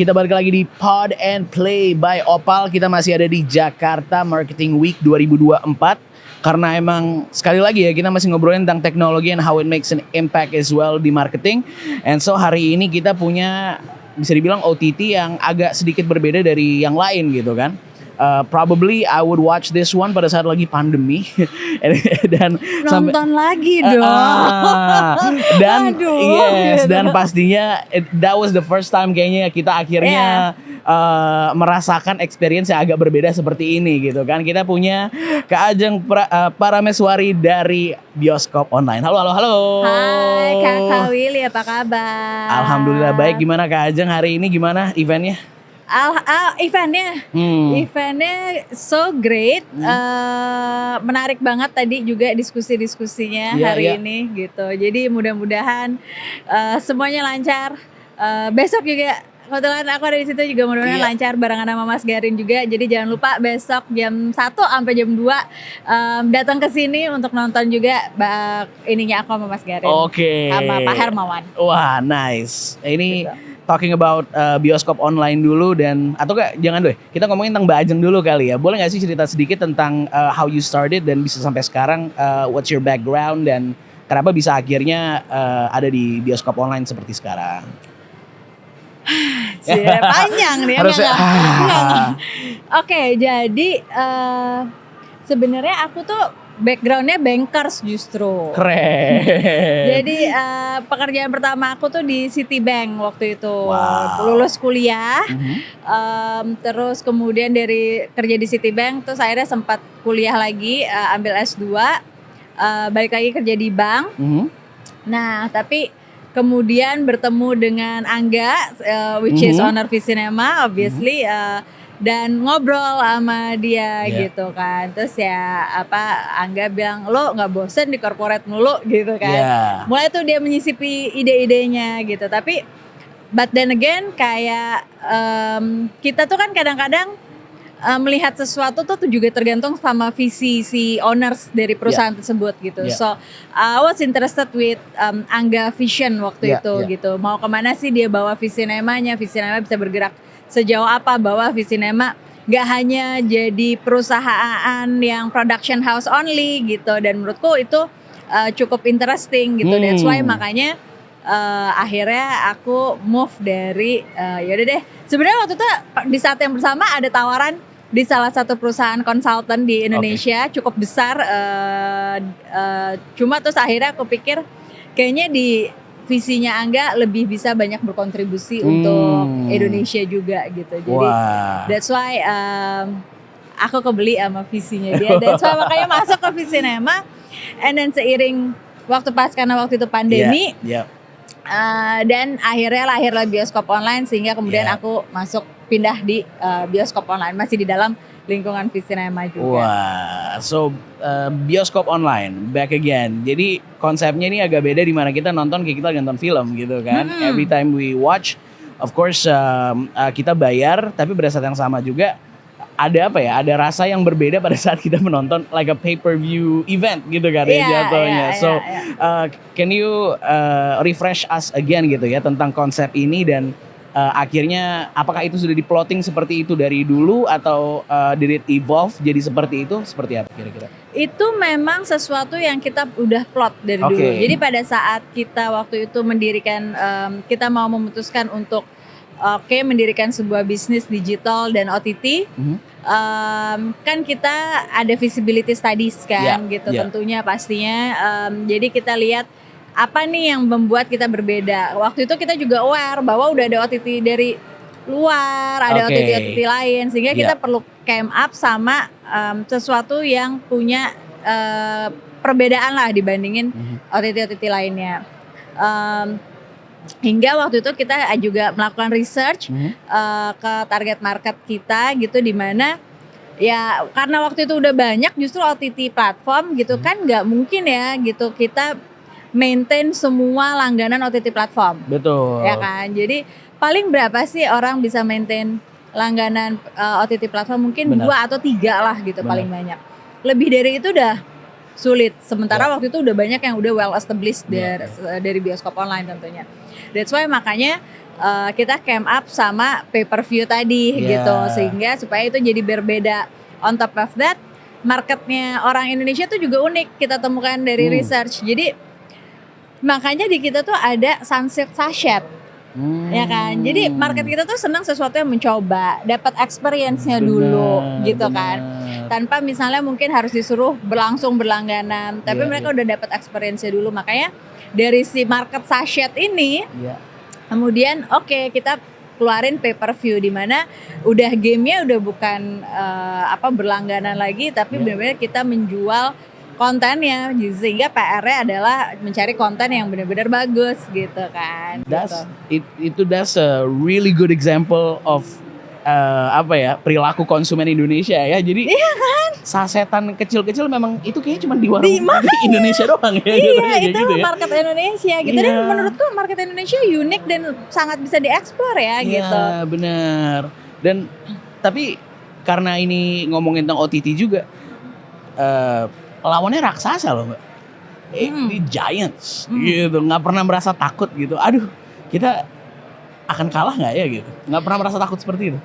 Kita balik lagi di Pod and Play by Opal. Kita masih ada di Jakarta Marketing Week 2024. Karena emang sekali lagi ya kita masih ngobrolin tentang teknologi and how it makes an impact as well di marketing. And so hari ini kita punya bisa dibilang OTT yang agak sedikit berbeda dari yang lain gitu kan. Probably I would watch this one pada saat lagi pandemi dan nonton lagi dong. Dan Aduh, yes, gitu. dan pastinya that was the first time kayaknya kita akhirnya merasakan experience yang agak berbeda seperti ini gitu kan. Kita punya Kak Ajeng Parameswari dari Bioskop Online. Halo. Hai Kak Willy, apa kabar? Alhamdulillah baik. Gimana Kak Ajeng hari ini, gimana eventnya? Eventnya so great, menarik banget tadi juga diskusinya hari ini gitu. Jadi mudah-mudahan semuanya lancar. Besok juga kebetulan aku ada di situ juga mudah-mudahan lancar barengan sama Mas Garin juga. Jadi jangan lupa besok jam 1 sampai jam 2 datang ke sini untuk nonton juga ininya aku sama Mas Garin. Oke. Sama Pak Hermawan. Wah, nice. Ini Gitu. talking about Bioskop Online dulu dan atau enggak jangan deh. Kita ngomongin tentang Mbak Ajeng dulu kali ya. Boleh nggak sih cerita sedikit tentang how you started dan bisa sampai sekarang, what's your background dan kenapa bisa akhirnya ada di Bioskop Online seperti sekarang? Panjang nih. Oke, jadi sebenarnya aku tuh backgroundnya bankers justru. Keren. Jadi pekerjaan pertama aku tuh di Citibank waktu itu. Wow. Lulus kuliah, terus kemudian dari kerja di Citibank, terus akhirnya sempat kuliah lagi, ambil S2, balik lagi kerja di bank. Nah, tapi kemudian bertemu dengan Angga, which is owner Visinema, obviously. Dan ngobrol sama dia gitu kan. Terus ya Angga bilang, lo gak bosen di corporate mulu gitu kan. Mulai tuh dia menyisipi ide-idenya gitu. Tapi but then again kayak kita tuh kan kadang-kadang melihat sesuatu tuh juga tergantung sama visi si owners dari perusahaan tersebut gitu. So I was interested with Angga Vision waktu itu gitu. Mau kemana sih dia bawa Visinemanya bisa bergerak sejauh apa, bahwa Visinema gak hanya jadi perusahaan yang production house only gitu. Dan menurutku itu cukup interesting gitu. That's why makanya akhirnya aku move dari yaudah deh. Sebenarnya waktu itu di saat yang bersama ada tawaran di salah satu perusahaan konsultan di Indonesia cukup besar. Cuma terus akhirnya aku pikir kayaknya di visinya Angga lebih bisa banyak berkontribusi untuk Indonesia juga gitu. Jadi that's why aku kebeli sama visinya dia. That's why makanya masuk ke Visinema. And then seiring karena waktu itu pandemi, dan akhirnya lahirlah Bioskop Online sehingga kemudian aku pindah di Bioskop Online, masih di dalam lingkungan Visinema juga. Wah, so Bioskop Online back again. Jadi konsepnya ini agak beda di mana kita nonton kayak kita nonton film gitu kan. Every time we watch, of course kita bayar, tapi pada saat yang sama juga ada ada rasa yang berbeda pada saat kita menonton like a pay-per-view event gitu kan jatuhnya. So can you refresh us again gitu ya tentang konsep ini dan akhirnya apakah itu sudah diplotting seperti itu dari dulu atau did it evolve jadi seperti itu, seperti apa kira-kira? Itu memang sesuatu yang kita udah plot dari dulu. Jadi pada saat kita waktu itu mendirikan, kita mau memutuskan untuk mendirikan sebuah bisnis digital dan OTT, kan kita ada visibility studies kan gitu tentunya pastinya. Jadi kita lihat apa nih yang membuat kita berbeda. Waktu itu kita juga aware bahwa udah ada OTT dari luar, ada OTT lain, sehingga kita perlu came up sama sesuatu yang punya perbedaan lah dibandingin OTT lainnya. Hingga waktu itu kita juga melakukan research ke target market kita gitu, di mana ya karena waktu itu udah banyak justru OTT platform gitu kan, nggak mungkin ya gitu kita maintain semua langganan OTT platform. Betul. Ya kan. Jadi paling berapa sih orang bisa maintain langganan OTT platform? Mungkin 2 atau 3 lah gitu paling banyak. Lebih dari itu udah sulit. Sementara waktu itu udah banyak yang udah well established dari Bioskop Online tentunya. That's why makanya kita came up sama pay per view tadi gitu, sehingga supaya itu jadi berbeda. On top of that, marketnya orang Indonesia tuh juga unik kita temukan dari research. Jadi makanya di kita tuh ada Sunsilk Sachet, ya kan. Jadi market kita tuh senang sesuatu yang mencoba, dapat experience-nya dulu gitu kan. Tanpa misalnya mungkin harus disuruh berlangganan, tapi mereka udah dapat experience-nya dulu. Makanya dari si market sachet ini, kemudian kita keluarin pay per view di mana udah gamenya udah bukan berlangganan lagi, tapi benar-benar kita menjual kontennya, sehingga PR-nya adalah mencari konten yang benar-benar bagus gitu kan. That's a really good example of perilaku konsumen Indonesia ya. Jadi sasetan kecil-kecil memang itu kayaknya cuma di warung di Indonesia doang ya. Iya, itu gitu market Indonesia gitu. Dan menurutku market Indonesia unik dan sangat bisa dieksplor ya gitu. Iya, benar. Dan tapi karena ini ngomongin tentang OTT juga, lawannya raksasa loh, Mbak. Ini giants gitu, nggak pernah merasa takut gitu. Aduh, kita akan kalah nggak ya gitu? Nggak pernah merasa takut seperti itu?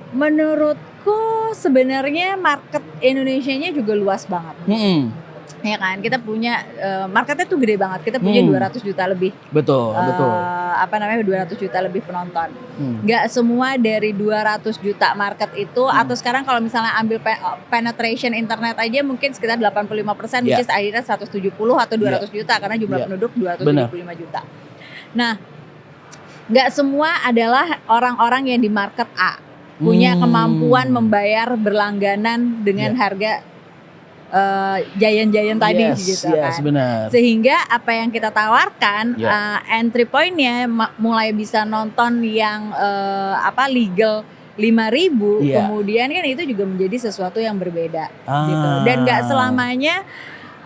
Menurutku sebenarnya market Indonesianya juga luas banget. Ya kan, kita punya marketnya tuh gede banget. Kita punya 200 juta lebih. Betul. 200 juta lebih penonton. Gak semua dari 200 juta market itu, atau sekarang kalau misalnya ambil penetration internet aja mungkin sekitar 85%, which is akhirnya 170 atau 200 juta karena jumlah penduduk 275 juta. Nah, gak semua adalah orang-orang yang di market A punya kemampuan membayar berlangganan dengan harga giant tadi gitu kan. Benar. Sehingga apa yang kita tawarkan entry point-nya mulai bisa nonton yang legal 5.000, kemudian kan itu juga menjadi sesuatu yang berbeda gitu. Dan gak selamanya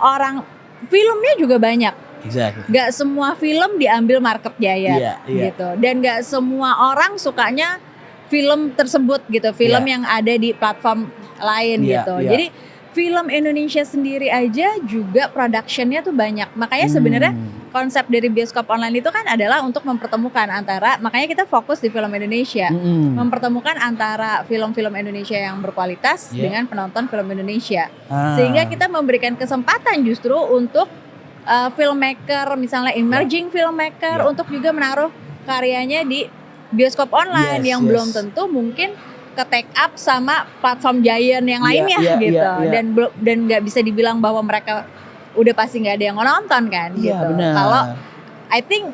orang filmnya juga banyak. Exactly. Gak semua film diambil market giant gitu. Dan gak semua orang sukanya film tersebut gitu, film yang ada di platform lain gitu. Jadi film Indonesia sendiri aja juga production-nya tuh banyak. Makanya sebenarnya konsep dari bioskop online itu kan adalah untuk mempertemukan antara, makanya kita fokus di film Indonesia, mempertemukan antara film-film Indonesia yang berkualitas dengan penonton film Indonesia. Sehingga kita memberikan kesempatan justru untuk filmmaker, misalnya emerging filmmaker untuk juga menaruh karyanya di bioskop online yang belum tentu mungkin ke take up sama platform giant yang lainnya gitu. Dan nggak bisa dibilang bahwa mereka udah pasti nggak ada yang nonton kan gitu. Kalau I think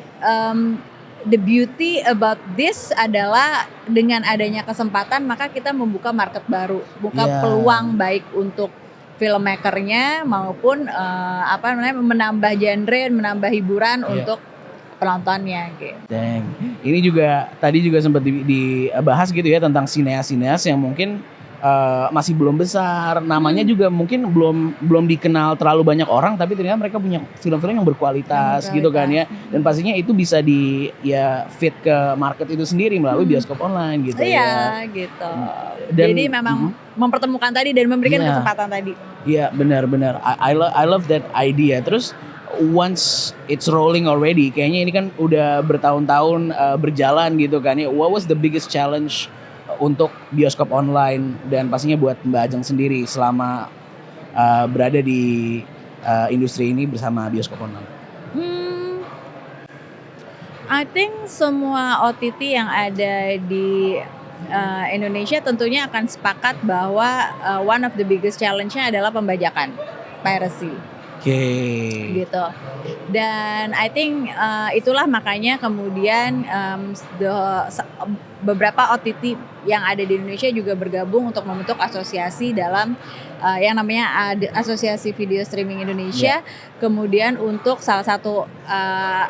the beauty about this adalah dengan adanya kesempatan maka kita membuka market baru, buka peluang baik untuk filmmakernya maupun menambah genre, menambah hiburan untuk penontonnya gitu. Ini juga tadi juga sempat dibahas gitu ya tentang sineas-sineas yang mungkin masih belum besar, namanya juga mungkin belum dikenal terlalu banyak orang, tapi ternyata mereka punya film-film yang berkualitas gitu kan ya. Dan pastinya itu bisa fit ke market itu sendiri melalui bioskop online gitu ya. Gitu. Jadi memang mempertemukan tadi dan memberikan kesempatan tadi. Iya, benar-benar. I love that idea. Terus once it's rolling already, kayaknya ini kan udah bertahun-tahun berjalan gitu kan ya. What was the biggest challenge untuk bioskop online dan pastinya buat Mbak Ajeng sendiri selama berada di industri ini bersama bioskop online? I think semua OTT yang ada di Indonesia tentunya akan sepakat bahwa one of the biggest challenge-nya adalah pembajakan, piracy. Gitu. Dan I think itulah makanya kemudian beberapa OTT yang ada di Indonesia juga bergabung untuk membentuk asosiasi dalam yang namanya Asosiasi Video Streaming Indonesia. Kemudian untuk salah satu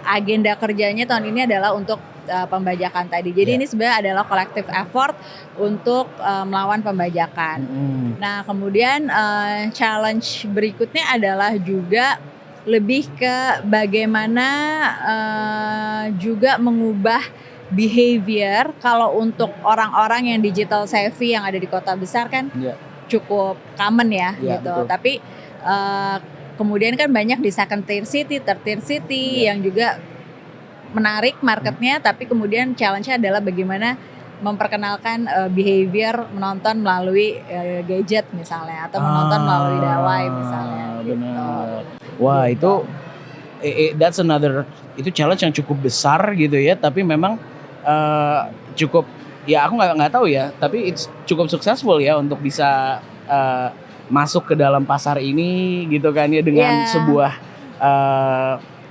agenda kerjanya tahun ini adalah untuk pembajakan tadi. Jadi ini sebenarnya adalah collective effort untuk melawan pembajakan. Nah, kemudian challenge berikutnya adalah juga lebih ke bagaimana juga mengubah behavior. Kalau untuk orang-orang yang digital savvy yang ada di kota besar kan cukup common ya gitu. Betul. Tapi kemudian kan banyak di second tier city, third tier city yang juga menarik marketnya, tapi kemudian challenge-nya adalah bagaimana memperkenalkan behavior menonton melalui gadget misalnya, atau menonton melalui dawai misalnya. Benar. Wah itu that's another, itu challenge yang cukup besar gitu ya, tapi memang cukup, ya aku nggak tahu ya, tapi it's cukup successful ya untuk bisa masuk ke dalam pasar ini gitu kan ya, dengan sebuah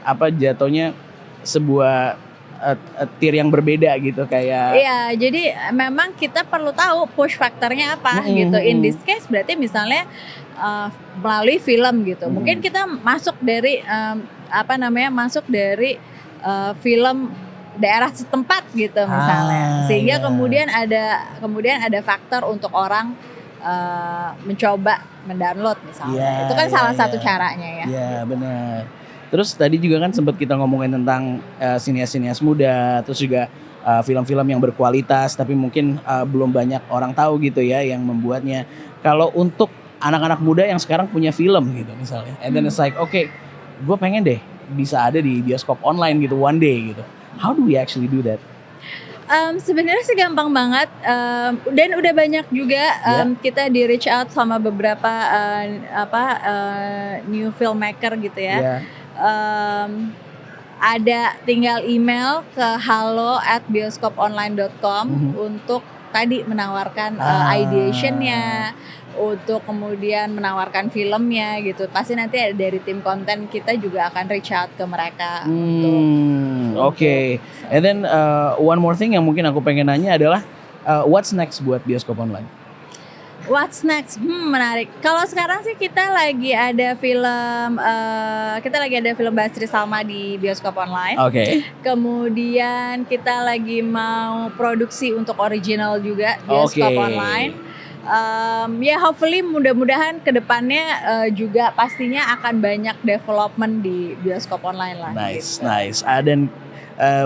apa jatuhnya sebuah tier yang berbeda gitu kayak. Iya, jadi memang kita perlu tahu push faktornya apa gitu. In this case berarti misalnya melalui film gitu. Mungkin kita masuk dari masuk dari film daerah setempat gitu misalnya. Sehingga kemudian ada faktor untuk orang mencoba mendownload misalnya. Itu kan salah satu caranya ya. Iya, benar. Terus tadi juga kan sempat kita ngomongin tentang sinias-sinias muda, terus juga film-film yang berkualitas tapi mungkin belum banyak orang tahu gitu ya yang membuatnya. Kalau untuk anak-anak muda yang sekarang punya film gitu misalnya, and then it's like, okay, gue pengen deh bisa ada di bioskop online gitu one day gitu. How do we actually do that? Sebenarnya sih gampang banget, dan udah banyak juga kita di reach out sama beberapa new filmmaker gitu ya. Ada tinggal email ke halo@bioskoponline.com untuk tadi menawarkan ideationnya, untuk kemudian menawarkan filmnya gitu. Pasti nanti dari tim konten kita juga akan reach out ke mereka. Oke. And then one more thing yang mungkin aku pengen nanya adalah what's next buat Bioskop Online? What's next? Menarik. Kalau sekarang sih kita lagi ada film Bastri Salma di Bioskop Online. Oke. Kemudian kita lagi mau produksi untuk original juga Bioskop Online. Hopefully mudah-mudahan kedepannya juga pastinya akan banyak development di Bioskop Online lah. Nice. Dan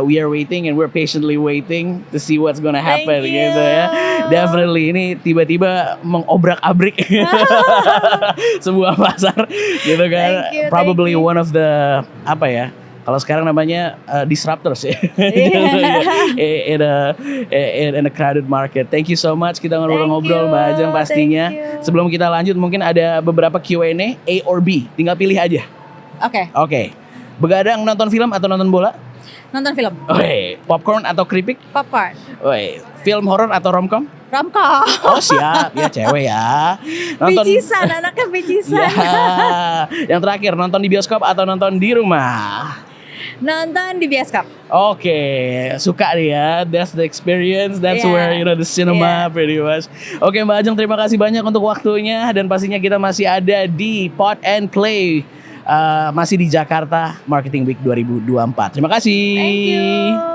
we are waiting and we're patiently waiting to see what's gonna happen gitu ya. Definitely ini tiba-tiba mengobrak-abrik sebuah pasar gitu kan. Probably one of the kalau sekarang namanya disruptors ya. in a crowded market. Thank you so much, kita ngobrol-ngobrol Mbak Ajeng pastinya. Sebelum kita lanjut mungkin ada beberapa Q&A A or B, tinggal pilih aja. Oke. Begadang nonton film atau nonton bola? Nonton film. Popcorn atau keripik? Popcorn. Film horor atau romcom? Romcom. Oh siap, ya cewek ya. Bicisan, anaknya bicisan. Yang terakhir, nonton di bioskop atau nonton di rumah? Nonton di bioskop. Oke, suka nih ya. That's the experience. That's where the cinema pretty much. Oke, Mbak Ajeng, terima kasih banyak untuk waktunya, dan pastinya kita masih ada di Pot and Play. Masih di Jakarta Marketing Week 2024. Terima kasih. Thank you.